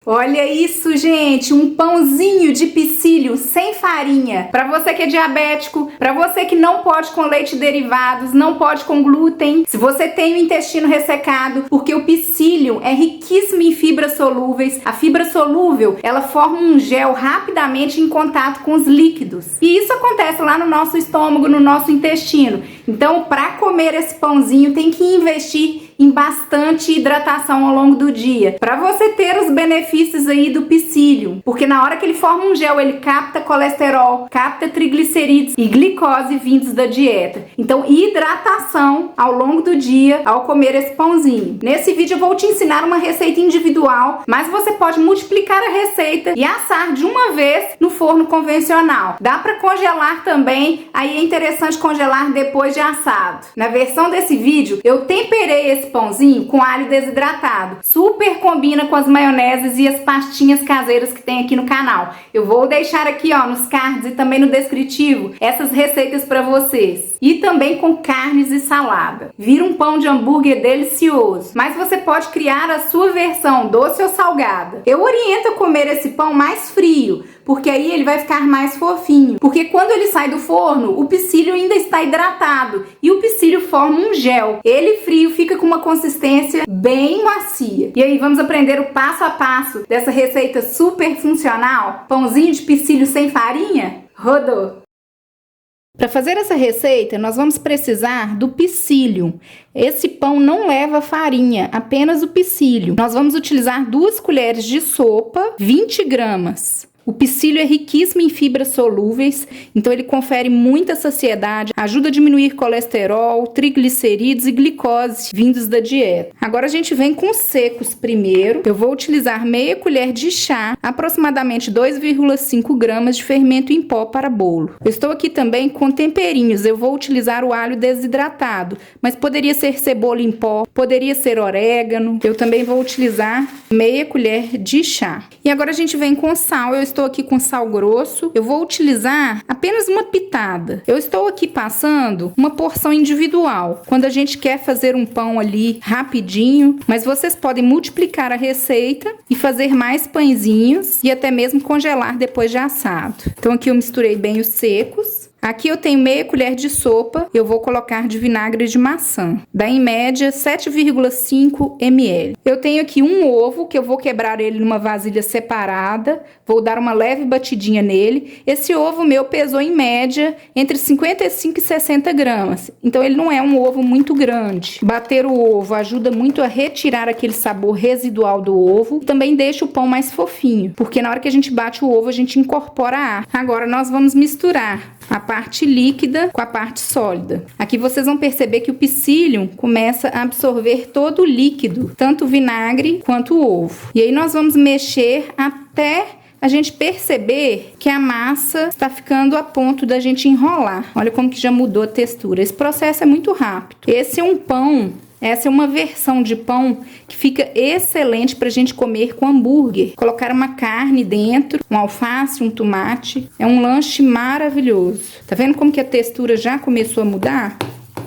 Olha isso, gente, um pãozinho de psyllium sem farinha. Para você que é diabético, para você que não pode com leite derivados, não pode com glúten, se você tem o intestino ressecado, porque o psyllium é riquíssimo em fibras solúveis. A fibra solúvel, ela forma um gel rapidamente em contato com os líquidos. E isso acontece lá no nosso estômago, no nosso intestino. Então, para comer esse pãozinho, tem que investir em bastante hidratação ao longo do dia, para você ter os benefícios aí do psyllium, porque na hora que ele forma um gel, ele capta colesterol, capta triglicerídeos e glicose vindos da dieta. Então, hidratação ao longo do dia ao comer esse pãozinho. Nesse vídeo eu vou te ensinar uma receita individual, mas você pode multiplicar a receita e assar de uma vez no forno convencional. Dá para congelar também, aí é interessante congelar depois de assado. Na versão desse vídeo, eu temperei esse pãozinho com alho desidratado. Super combina com as maioneses e as pastinhas caseiras que tem aqui no canal. Eu vou deixar aqui, ó, nos cards e também no descritivo essas receitas para vocês. E também com carnes e salada. Vira um pão de hambúrguer delicioso. Mas você pode criar a sua versão doce ou salgada. Eu oriento a comer esse pão mais frio, porque aí ele vai ficar mais fofinho. Porque quando ele sai do forno, o psyllium ainda está hidratado e o psyllium forma um gel. Ele frio fica com uma consistência bem macia. E aí vamos aprender o passo a passo dessa receita super funcional? Pãozinho de psyllium sem farinha? Rodou! Para fazer essa receita, nós vamos precisar do psyllium. Esse pão não leva farinha, apenas o psyllium. Nós vamos utilizar 2 colheres de sopa, 20 gramas. O psyllium é riquíssimo em fibras solúveis, então ele confere muita saciedade, ajuda a diminuir colesterol, triglicerídeos e glicose vindos da dieta. Agora a gente vem com os secos primeiro. Eu vou utilizar meia colher de chá, aproximadamente 2,5 gramas de fermento em pó para bolo. Eu estou aqui também com temperinhos. Eu vou utilizar o alho desidratado, mas poderia ser cebola em pó, poderia ser orégano. Eu também vou utilizar meia colher de chá. E agora a gente vem com sal. Eu estou aqui com sal grosso. Eu vou utilizar apenas uma pitada. Eu estou aqui passando uma porção individual, quando a gente quer fazer um pão ali rapidinho, mas vocês podem multiplicar a receita e fazer mais pãezinhos e até mesmo congelar depois de assado. Então aqui eu misturei bem os secos. Aqui eu tenho meia colher de sopa, eu vou colocar de vinagre de maçã. Dá em média 7,5 ml. Eu tenho aqui um ovo, que eu vou quebrar ele numa vasilha separada. Vou dar uma leve batidinha nele. Esse ovo meu pesou em média entre 55 e 60 gramas. Então ele não é um ovo muito grande. Bater o ovo ajuda muito a retirar aquele sabor residual do ovo. Também deixa o pão mais fofinho, porque na hora que a gente bate o ovo, a gente incorpora ar. Agora nós vamos misturar a parte líquida com a parte sólida. Aqui vocês vão perceber que o psyllium começa a absorver todo o líquido, tanto o vinagre quanto o ovo. E aí nós vamos mexer até a gente perceber que a massa está ficando a ponto da gente enrolar. Olha como que já mudou a textura. Esse processo é muito rápido. Esse é um pão. Essa é uma versão de pão que fica excelente para a gente comer com hambúrguer. Colocar uma carne dentro, um alface, um tomate. É um lanche maravilhoso. Tá vendo como que a textura já começou a mudar?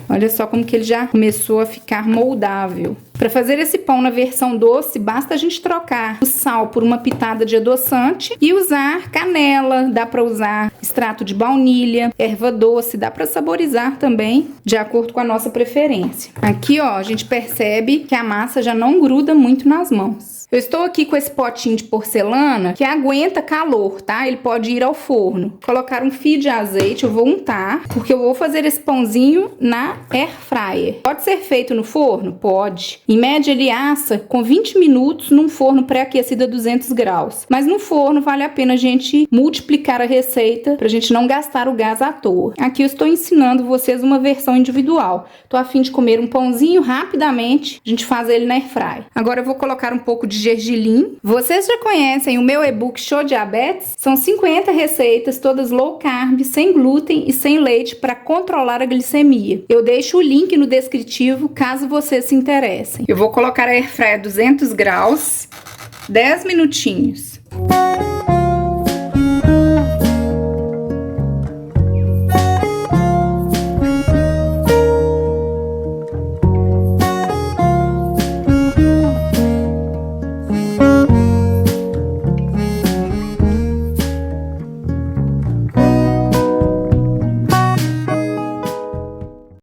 Olha só como que ele já começou a ficar moldável. Para fazer esse pão na versão doce, basta a gente trocar o sal por uma pitada de adoçante e usar canela, dá para usar extrato de baunilha, erva doce, dá para saborizar também, de acordo com a nossa preferência. Aqui, ó, a gente percebe que a massa já não gruda muito nas mãos. Eu estou aqui com esse potinho de porcelana que aguenta calor, tá? Ele pode ir ao forno. Colocar um fio de azeite, eu vou untar, porque eu vou fazer esse pãozinho na air fryer. Pode ser feito no forno? Pode. Em média, ele assa com 20 minutos num forno pré-aquecido a 200 graus. Mas no forno vale a pena a gente multiplicar a receita pra gente não gastar o gás à toa. Aqui eu estou ensinando vocês uma versão individual. Tô a fim de comer um pãozinho rapidamente, a gente faz ele na air fryer. Agora eu vou colocar um pouco de gergelim. Vocês já conhecem o meu e-book Show Diabetes? São 50 receitas, todas low carb, sem glúten e sem leite para controlar a glicemia. Eu deixo o link no descritivo caso vocês se interessem. Eu vou colocar a airfryer a 200 graus, 10 minutinhos.